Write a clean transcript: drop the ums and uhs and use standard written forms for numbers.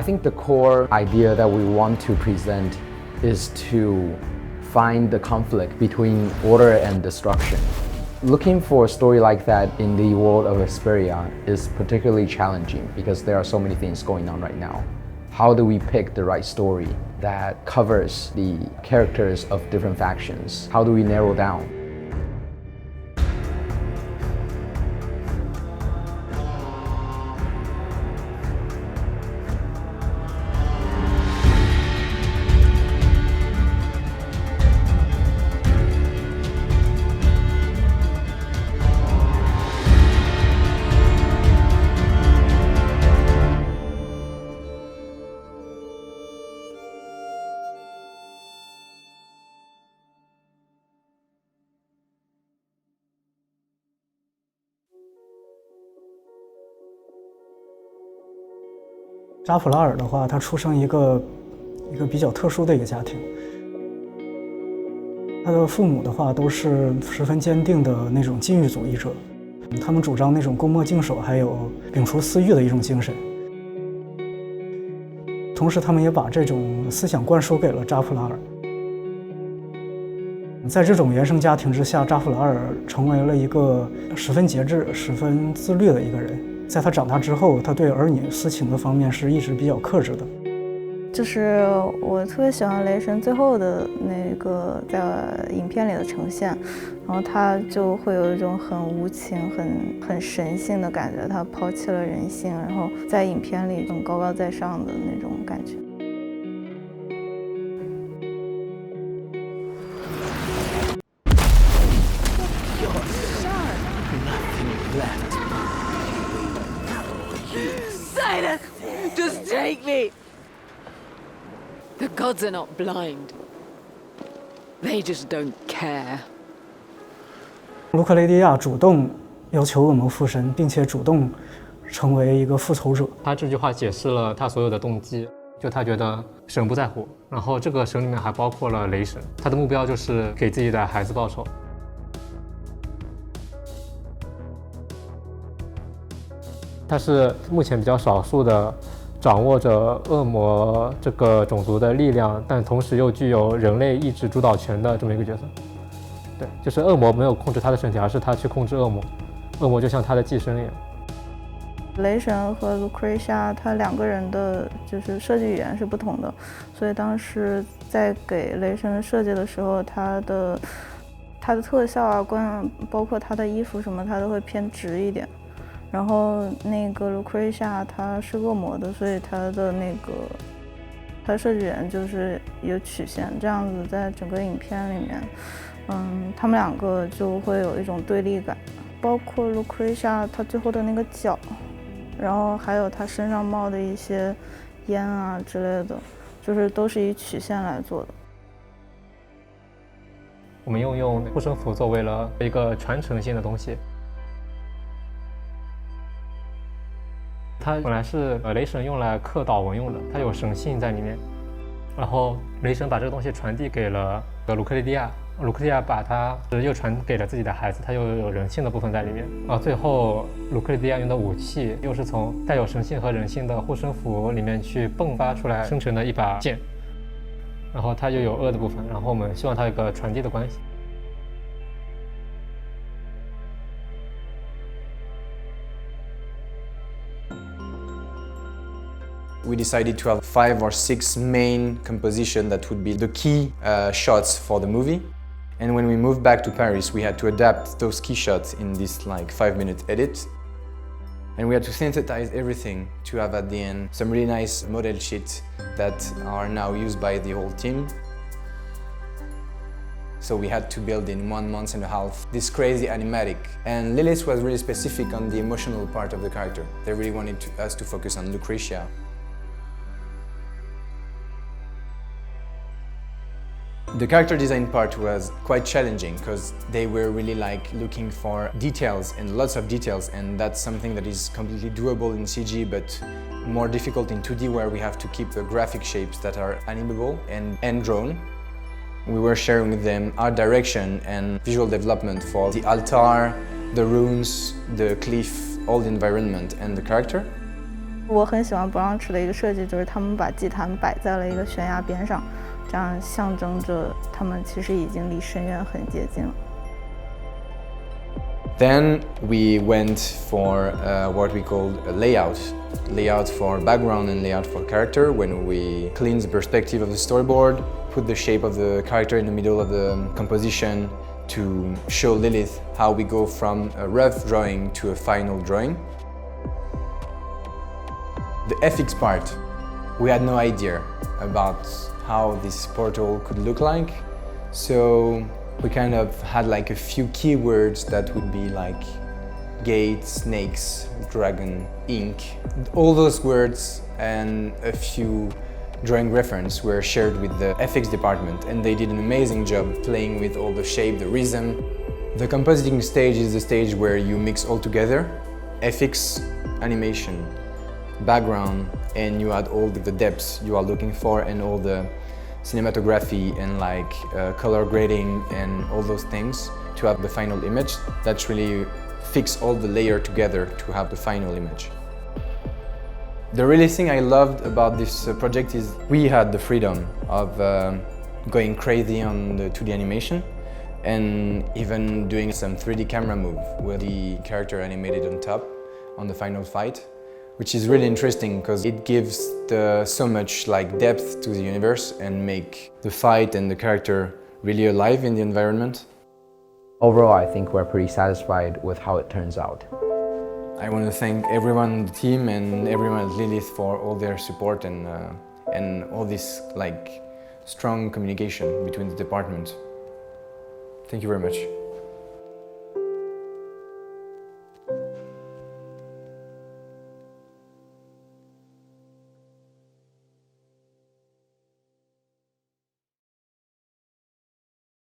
I think the core idea that we want to present is to find the conflict between order and destruction. Looking for a story like that in the world of Vesperia is particularly challenging because there are so many things going on right now. How do we pick the right story that covers the characters of different factions? How do we narrow down?扎普拉尔的话，他出生一个比较特殊的一个家庭。他的父母的话都是十分坚定的那种禁欲主义者，他们主张那种公莫敬守，还有摒除私欲的一种精神。同时，他们也把这种思想灌输给了扎普拉尔。在这种原生家庭之下，扎普拉尔成为了一个十分节制、十分自律的一个人。在他长大之后，他对儿女私情的方面是一直比较克制的。就是我特别喜欢雷神最后的那个在影片里的呈现，然后他就会有一种很无情、很神性的感觉，他抛弃了人性，然后在影片里很高高在上的那种感觉。Just take me! The gods are not blind. They just don't care. 卢克雷蒂亚主动要求恶魔附身，并且主动成为一个复仇者。他这句话解释了他所有的动机，就他觉得神不在乎，然后这个神里面还包括了雷神，他的目标就是给自己的孩子报仇。他是目前比较少数的掌握着恶魔这个种族的力量，但同时又具有人类意志主导权的这么一个角色。对，就是恶魔没有控制他的身体，而是他去控制恶魔，恶魔就像他的寄生一样。雷神和卢克瑞夏他两个人的就是设计语言是不同的，所以当时在给雷神设计的时候，他的特效啊，包括他的衣服什么，他都会偏直一点。然后那个卢克瑞夏他是恶魔的，所以他的设计人就是有曲线，这样子在整个影片里面，他们两个就会有一种对立感，包括卢克瑞夏他最后的那个角，然后还有他身上冒的一些烟啊之类的，就是都是以曲线来做的。我们用护身符作为了一个传承性的东西。它本来是雷神用来刻祷文用的，它有神性在里面。然后雷神把这个东西传递给了卢克利蒂亚，卢克利蒂亚把它又传给了自己的孩子，它又有人性的部分在里面。最后卢克利蒂亚用的武器又是从带有神性和人性的护身符里面去迸发出来生成的一把剑，然后它又有恶的部分，然后我们希望它有一个传递的关系。We decided to have 5 or 6 main compositions that would be the key shots for the movie. And when we moved back to Paris, we had to adapt those key shots in this like 5-minute edit. And we had to synthesize everything to have at the end some really nice model sheets that are now used by the whole team. So we had to build in 1.5 months this crazy animatic. And Lilith was really specific on the emotional part of the character. They really wanted us to focus on Lucretia. The character design part was quite challenging because they were really like looking for details and lots of details, and that's something that is completely doable in CG but more difficult in 2D, where we have to keep the graphic shapes that are animable and drawn. We were sharing with them art direction and visual development for the altar, the runes, the cliff, all the environment and the character. 我很喜欢 Branch 的一个设计，就是他们把祭坛摆在了一个悬崖边上，这样象征着他们其实已经离深渊很接近了。Then we went for what we called a layout for background and layout for character, when we cleaned the perspective of the storyboard, put the shape of the character in the middle of the composition to show Lilith how we go from a rough drawing to a final drawing. The FX part, we had no idea about how this portal could look like, so we kind of had like a few keywords that would be like gate, snakes, dragon, ink. All those words and a few drawing reference were shared with the FX department, and they did an amazing job playing with all the shape, the rhythm. The compositing stage is the stage where you mix all together, FX, animation, background, and you add all the depths you are looking for and all the cinematography and like color grading and all those things to have the final image. That's really fix all the layer together to have the final image. The really thing I loved about this project is we had the freedom of going crazy on the 2D animation and even doing some 3D camera move with the character animated on top on the final fight, which is really interesting because it gives so much like depth to the universe and make the fight and the character really alive in the environment. Overall, I think we're pretty satisfied with how it turns out. I want to thank everyone on the team and everyone at Lilith for all their support and all this like strong communication between the departments. Thank you very much.